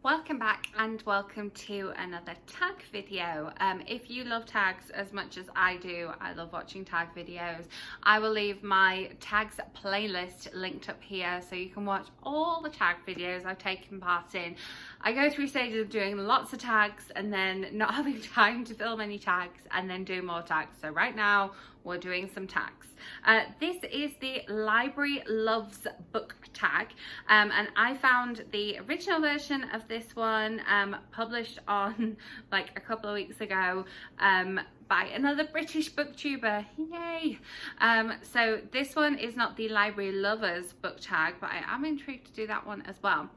Welcome back and welcome to another tag video. If you love tags as much as I do, I love watching tag videos. I will leave my tags playlist linked up here so you can watch all the tag videos I've taken part in. I go through stages of doing lots of tags and then not having time to film any tags and then do more tags. So right now we're doing some tags. This is the Library Loves book tag, and I found the original version of this one published on like a couple of weeks ago by another British booktuber. Yay! So this one is not the Library Lovers book tag, but I am intrigued to do that one as well.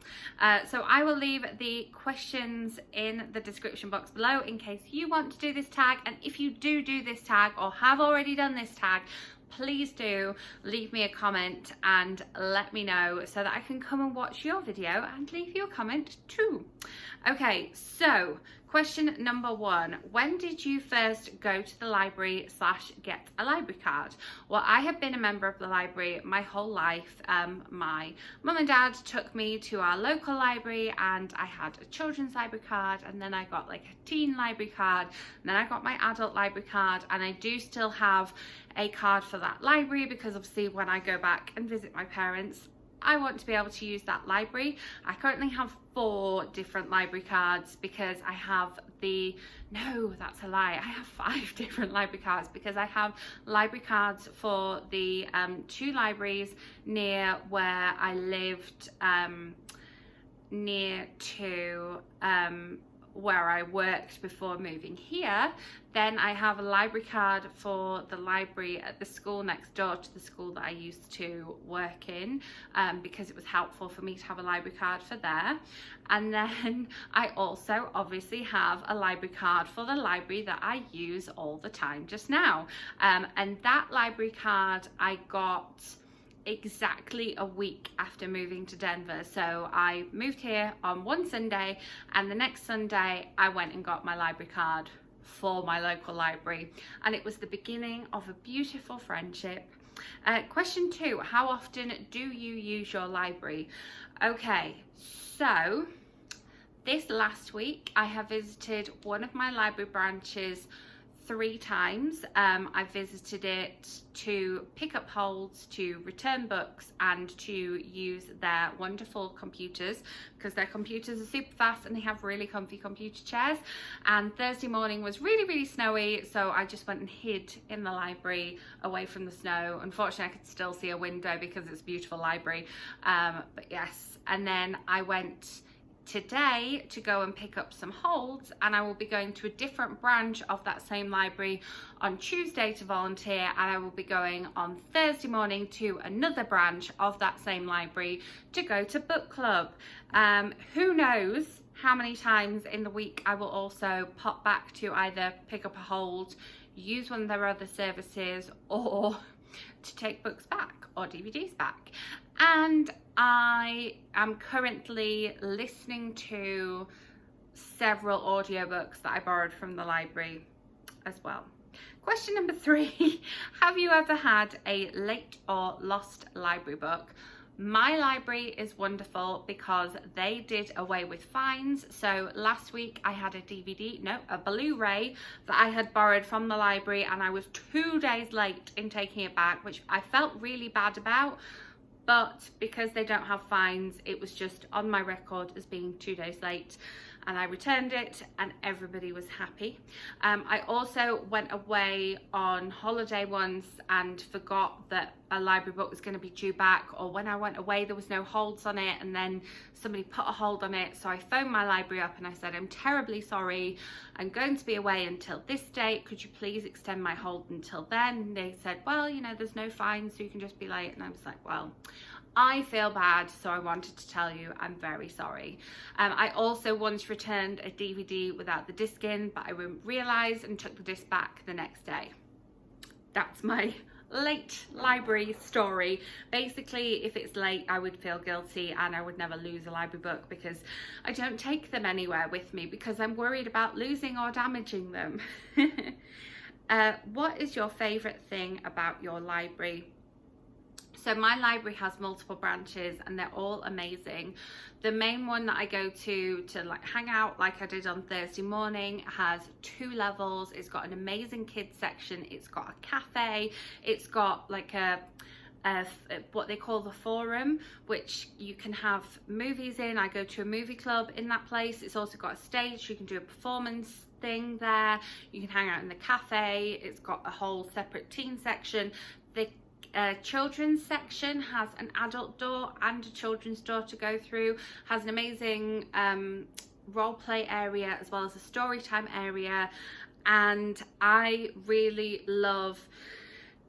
So I will leave the questions in the description box below in case you want to do this tag, and if you do this tag or have already done this tag, please do leave me a comment and let me know so that I can come and watch your video and leave you a comment too. Okay, so question number one, when did you first go to the library / get a library card? Well, I have been a member of the library my whole life. My mum and dad took me to our local library and I had a children's library card, and then I got like a teen library card, and then I got my adult library card, and I do still have a card for that library because obviously when I go back and visit my parents, I want to be able to use that library. I currently have 4 different library cards because I have no, that's a lie. I have 5 different library cards because I have library cards for the 2 libraries near where I lived, near to where I worked before moving here. Then I have a library card for the library at the school next door to the school that I used to work in, because it was helpful for me to have a library card for there. And then I also obviously have a library card for the library that I use all the time just now. And that library card I got exactly a week after moving to Denver. So I moved here on one Sunday, and the next Sunday I went and got my library card for my local library, and it was the beginning of a beautiful friendship. Question 2, how often do you use your library? Okay, so this last week I have visited one of my library branches 3 times. I visited it to pick up holds, to return books, and to use their wonderful computers, because their computers are super fast and they have really comfy computer chairs. And Thursday morning was really snowy, so I just went and hid in the library away from the snow. Unfortunately, I could still see a window because it's a beautiful library, but yes. And then I went today to go and pick up some holds, and I will be going to a different branch of that same library on Tuesday to volunteer, and I will be going on Thursday morning to another branch of that same library to go to book club. Who knows how many times in the week I will also pop back to either pick up a hold, use one of their other services, or to take books back or DVDs back. And I am currently listening to several audiobooks that I borrowed from the library as well. Question number 3, have you ever had a late or lost library book? My library is wonderful because they did away with fines. So last week I had a Blu-ray that I had borrowed from the library, and I was 2 days late in taking it back, which I felt really bad about. But because they don't have fines, it was just on my record as being 2 days late, and I returned it and everybody was happy. I also went away on holiday once and forgot that a library book was going to be due back, or when I went away there was no holds on it, and then somebody put a hold on it. So I phoned my library up and I said, I'm terribly sorry, I'm going to be away until this date, could you please extend my hold until then? And they said, well, you know, there's no fine, so you can just be late. And I was like, well, I feel bad, so I wanted to tell you I'm very sorry. I also once returned a DVD without the disc in, but I didn't realise and took the disc back the next day. That's my late library story. Basically, if it's late, I would feel guilty, and I would never lose a library book because I don't take them anywhere with me because I'm worried about losing or damaging them. What is your favourite thing about your library? So my library has multiple branches and they're all amazing. The main one that I go to like hang out like I did on Thursday morning has 2 levels. It's got an amazing kids section. It's got a cafe. It's got like what they call the forum, which you can have movies in. I go to a movie club in that place. It's also got a stage. You can do a performance thing there. You can hang out in the cafe. It's got a whole separate teen section. The children's section has an adult door and a children's door to go through, has an amazing role play area as well as a story time area. And I really love,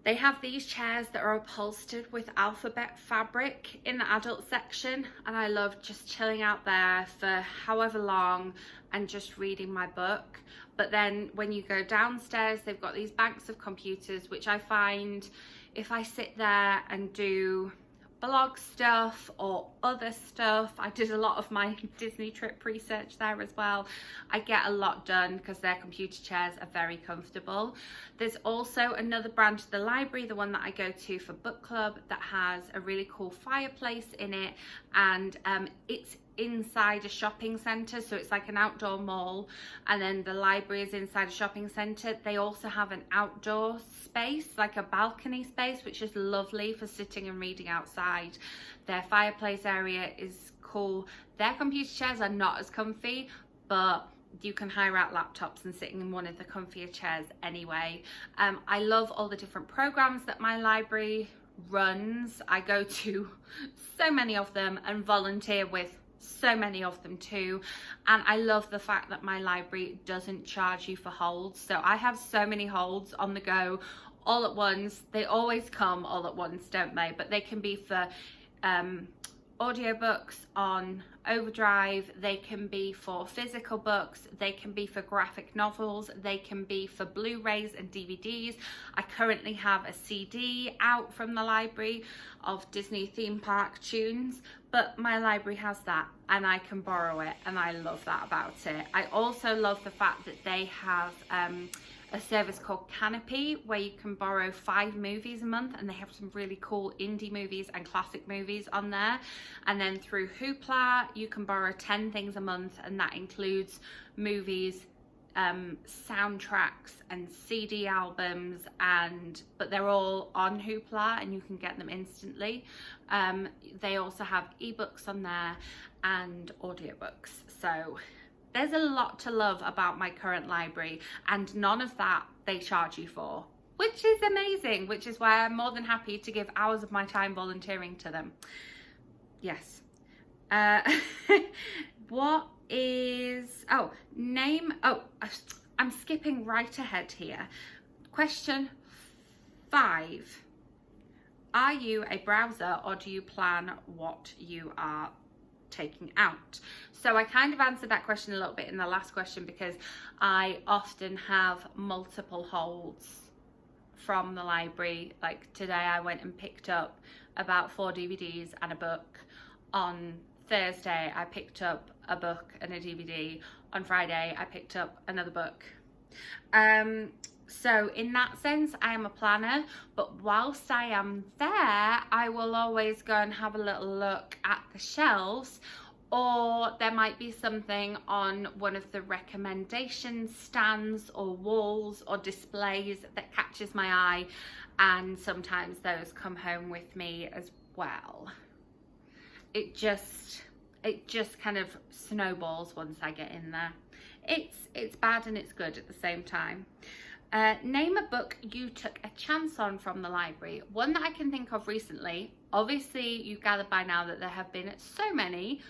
they have these chairs that are upholstered with alphabet fabric in the adult section, and I love just chilling out there for however long and just reading my book. But then when you go downstairs, they've got these banks of computers, which I find if I sit there and do blog stuff or other stuff, I did a lot of my Disney trip research there as well, I get a lot done because their computer chairs are very comfortable. There's also another branch of the library, the one that I go to for book club, that has a really cool fireplace in it, and it's inside a shopping centre, so it's like an outdoor mall, and then the library is inside a shopping centre. They also have an outdoor space, like a balcony space, which is lovely for sitting and reading outside. Their fireplace area is cool. Their computer chairs are not as comfy, but you can hire out laptops and sitting in one of the comfier chairs anyway. I love all the different programs that my library runs. I go to so many of them and volunteer with so many of them too, and I love the fact that my library doesn't charge you for holds. So I have so many holds on the go all at once. They always come all at once, don't they? But they can be for audiobooks on overdrive, they can be for physical books, they can be for graphic novels, they can be for Blu-rays and DVDs. I currently have a CD out from the library of Disney theme park tunes, but my library has that and I can borrow it, and I love that about it. I also love the fact that they have a service called Canopy, where you can borrow 5 movies a month, and they have some really cool indie movies and classic movies on there. And then through Hoopla, you can borrow 10 things a month, and that includes movies, soundtracks and CD albums, but they're all on Hoopla and you can get them instantly. They also have ebooks on there and audiobooks. So there's a lot to love about my current library, and none of that they charge you for, which is amazing, which is why I'm more than happy to give hours of my time volunteering to them. Yes. What is, I'm skipping right ahead here. Question 5. Are you a browser, or do you plan what you are taking out? So I kind of answered that question a little bit in the last question, because I often have multiple holds from the library. Like today I went and picked up about 4 DVDs and a book. On Thursday I picked up a book and a DVD. On Friday I picked up another book. So in that sense I am a planner, but whilst I am there I will always go and have a little look at the shelves, or there might be something on one of the recommendation stands or walls or displays that catches my eye, and sometimes those come home with me as well. It just kind of snowballs once I get in there. It's bad and it's good at the same time. Name a book you took a chance on from the library. One that I can think of recently. Obviously you've gathered by now that there have been so many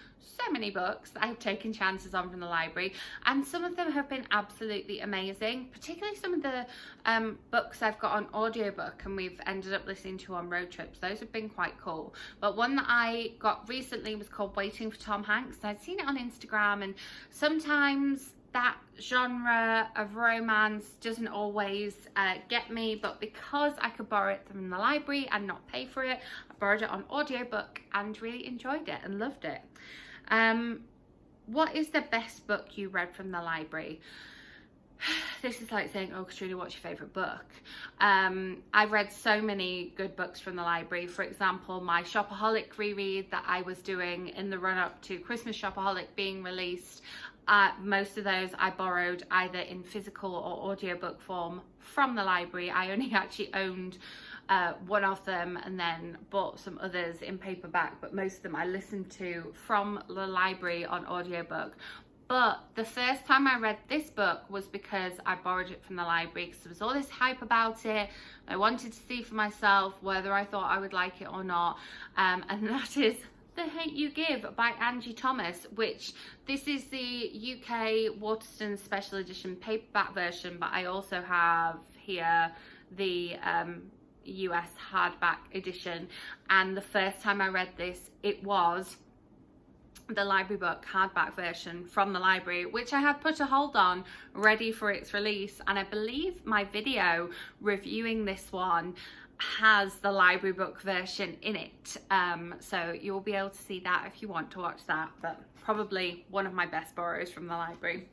books that I've taken chances on from the library, and some of them have been absolutely amazing, particularly some of the books I've got on audiobook and we've ended up listening to on road trips. Those have been quite cool. But one that I got recently was called Waiting for Tom Hanks. I'd seen it on Instagram, and sometimes that genre of romance doesn't always get me, but because I could borrow it from the library and not pay for it, I borrowed it on audiobook and really enjoyed it and loved it. What is the best book you read from the library? this is like saying, oh Catriona, what's your favourite book? I've read so many good books from the library. For example, my Shopaholic reread that I was doing in the run-up to Christmas Shopaholic being released, most of those I borrowed either in physical or audiobook form from the library. I only actually owned one of them and then bought some others in paperback, but most of them I listened to from the library on audiobook. But the first time I read this book was because I borrowed it from the library, because there was all this hype about it. I wanted to see for myself whether I thought I would like it or not, and that is The Hate You Give by Angie Thomas, which this is the UK Waterston Special Edition paperback version, but I also have here the US hardback edition. And the first time I read this, it was the library book hardback version from the library, which I had put a hold on ready for its release, and I believe my video reviewing this one has the library book version in it, so you'll be able to see that if you want to watch that. But probably one of my best borrows from the library.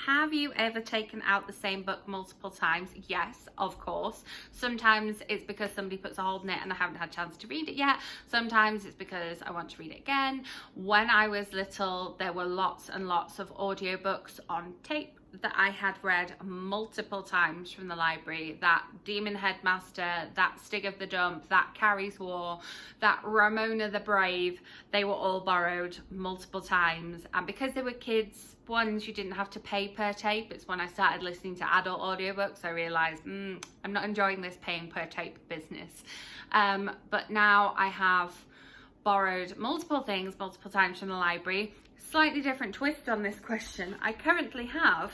Have you ever taken out the same book multiple times? Yes, of course. Sometimes it's because somebody puts a hold in it and I haven't had a chance to read it yet. Sometimes it's because I want to read it again. When I was little, there were lots and lots of audiobooks on tape that I had read multiple times from the library. That Demon Headmaster, that Stig of the Dump, that Carrie's War, that Ramona the Brave, they were all borrowed multiple times. And because they were kids ones, you didn't have to pay per tape. It's when I started listening to adult audiobooks I realised I'm not enjoying this paying per tape business. But now I have borrowed multiple things multiple times from the library. Slightly different twist on this question. I currently have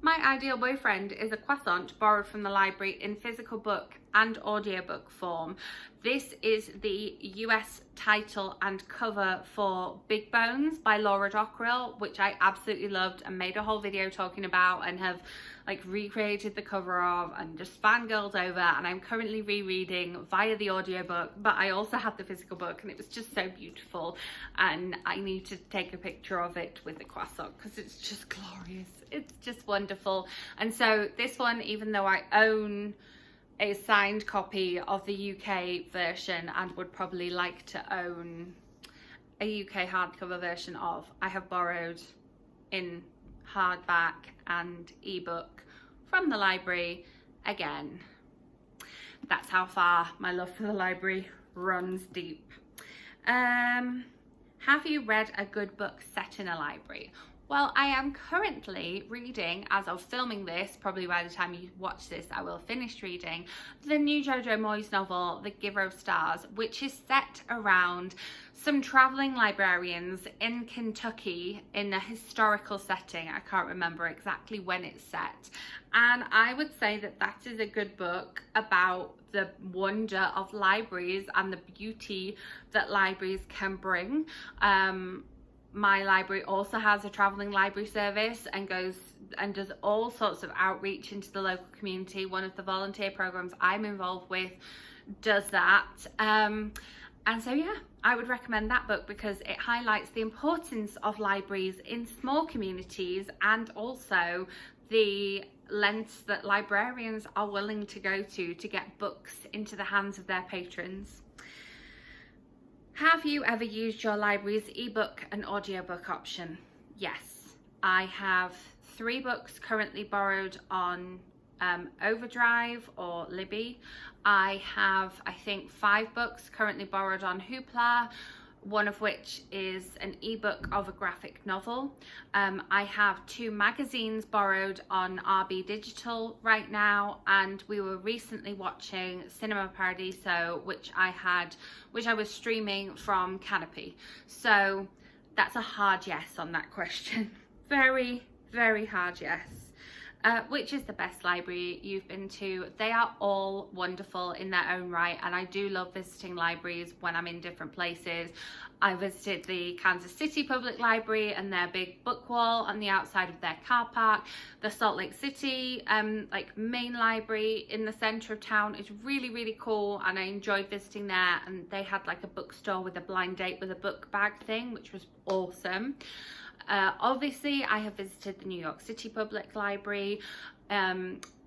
My Ideal Boyfriend is a croissant borrowed from the library in physical book and audiobook form. This is the US title and cover for Big Bones by Laura Dockrill, which I absolutely loved and made a whole video talking about and have like recreated the cover of and just fangirled over, and I'm currently rereading via the audiobook, but I also had the physical book and it was just so beautiful, and I need to take a picture of it with the croissant because it's just glorious. It's just wonderful. And so this one, even though I own a signed copy of the UK version and would probably like to own a UK hardcover version of, I have borrowed in hardback and ebook from the library again. That's how far my love for the library runs deep. Have you read a good book set in a library? Well, I am currently reading, as of filming this, probably by the time you watch this I will finish reading, the new Jojo Moyes novel, The Giver of Stars, which is set around some travelling librarians in Kentucky in a historical setting. I can't remember exactly when it's set. And I would say that that is a good book about the wonder of libraries and the beauty that libraries can bring. My library also has a travelling library service and goes and does all sorts of outreach into the local community. One of the volunteer programs I'm involved with does that. And so yeah, I would recommend that book because it highlights the importance of libraries in small communities and also the lengths that librarians are willing to go to get books into the hands of their patrons. Have you ever used your library's ebook and audiobook option? Yes, I have 3 books currently borrowed on Overdrive or Libby. I have, I think, 5 books currently borrowed on Hoopla, one of which is an ebook of a graphic novel. I have 2 magazines borrowed on RB Digital right now, and we were recently watching Cinema Paradiso, which I was streaming from Canopy. So that's a hard yes on that question. Very, very hard yes. Which is the best library you've been to? They are all wonderful in their own right, and I do love visiting libraries when I'm in different places. I visited the Kansas City Public Library and their big book wall on the outside of their car park. The Salt Lake City main library in the center of town is really, really cool, and I enjoyed visiting there, and they had like a bookstore with a blind date with a book bag thing, which was awesome. Obviously, I have visited the New York City Public Library,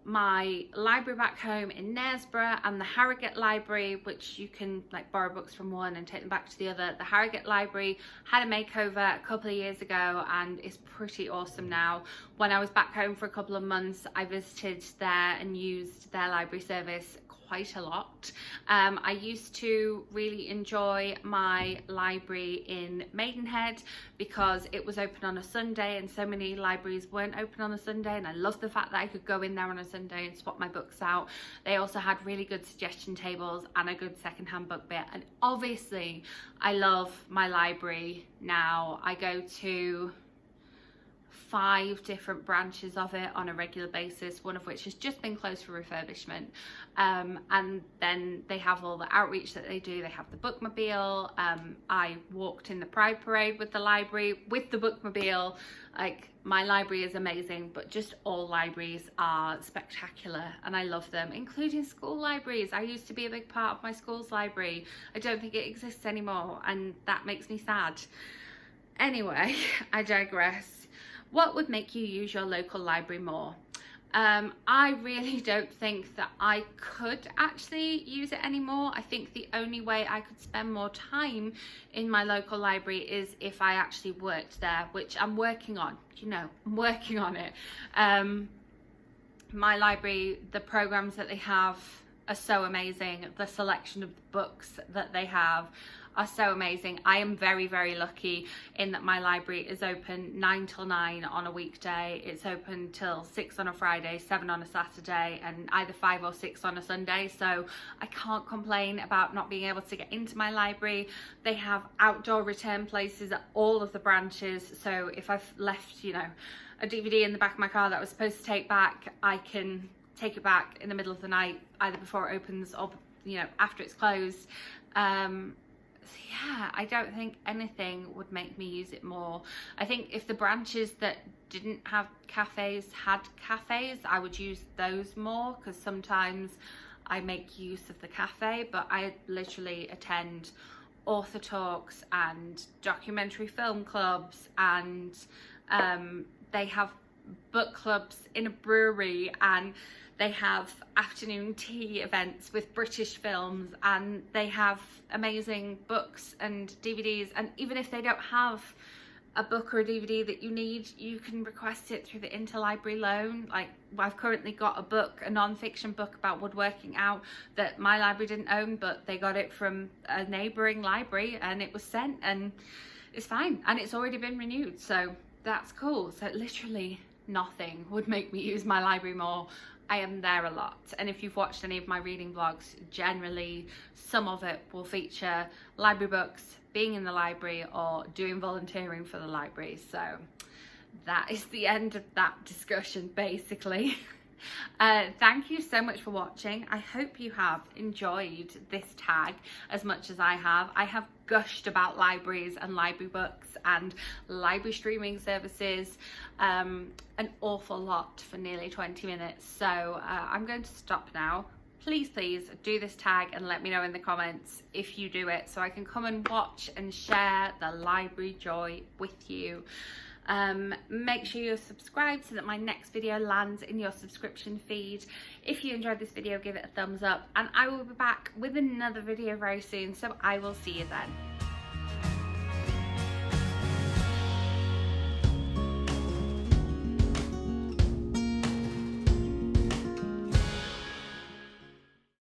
my library back home in Knaresborough, and the Harrogate Library, which you can like borrow books from one and take them back to the other. The Harrogate Library had a makeover a couple of years ago and is pretty awesome now. When I was back home for a couple of months, I visited there and used their library service quite a lot. I used to really enjoy my library in Maidenhead because it was open on a Sunday and so many libraries weren't open on a Sunday, and I loved the fact that I could go in there on a Sunday and swap my books out. They also had really good suggestion tables and a good secondhand book bit, and obviously I love my library now. I go to 5 different branches of it on a regular basis, one of which has just been closed for refurbishment, and then they have all the outreach that they do. They have the bookmobile. I walked in the Pride Parade with the library, with the bookmobile. Like, my library is amazing, but just all libraries are spectacular and I love them, including school libraries. I used to be a big part of my school's library. I don't think it exists anymore, and that makes me sad. Anyway, I digress. What would make you use your local library more? I really don't think that I could actually use it anymore. I think the only way I could spend more time in my local library is if I actually worked there, which I'm working on. You know, I'm working on it. My library, the programs that they have are so amazing. The selection of books that they have are so amazing. I am very, very lucky in that my library is open 9 till 9 on a weekday. It's open till 6 on a Friday, 7 on a Saturday, and either 5 or 6 on a Sunday. So I can't complain about not being able to get into my library. They have outdoor return places at all of the branches. So if I've left, you know, a DVD in the back of my car that I was supposed to take back, I can take it back in the middle of the night, either before it opens or, you know, after it's closed. Yeah, I don't think anything would make me use it more. I think if the branches that didn't have cafes had cafes, I would use those more, because sometimes I make use of the cafe, but I literally attend author talks and documentary film clubs, and they have book clubs in a brewery, and they have afternoon tea events with British films, and they have amazing books and DVDs. And even if they don't have a book or a DVD that you need, you can request it through the interlibrary loan. Like, I've currently got a book, a non-fiction book about woodworking out, that my library didn't own, but they got it from a neighbouring library and it was sent, and it's fine, and it's already been renewed, so that's cool. So literally nothing would make me use my library more. I am there a lot, and if you've watched any of my reading vlogs, generally some of it will feature library books, being in the library, or doing volunteering for the library. So that is the end of that discussion, basically. Thank you so much for watching. I hope you have enjoyed this tag as much as I have. I have gushed about libraries and library books and library streaming services an awful lot for nearly 20 minutes. So I'm going to stop now. Please do this tag and let me know in the comments if you do it, so I can come and watch and share the library joy with you. Make sure you're subscribed so that my next video lands in your subscription feed. If you enjoyed this video, give it a thumbs up, and I will be back with another video very soon, so I will see you then.